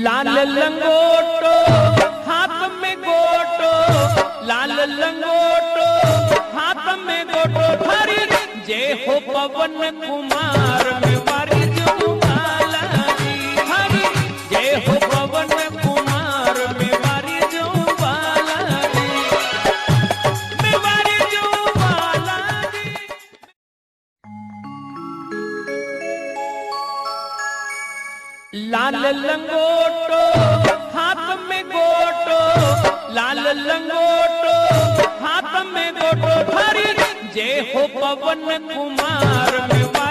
लाल लंगोटो हाथ में गोटो, लाल लंगोटो हाथ में गोटो धरी जय हो पवन कुमार मेवारी जो बालाजी हरी जय हो पवन कुमार मेवारी जो बालाजी मेवारी जो बालाजी। लाल लंगोटो हाथ में गोटो, लाल लंगोटो हाथ में गोटो धरी जय हो पवन कुमार मेवारी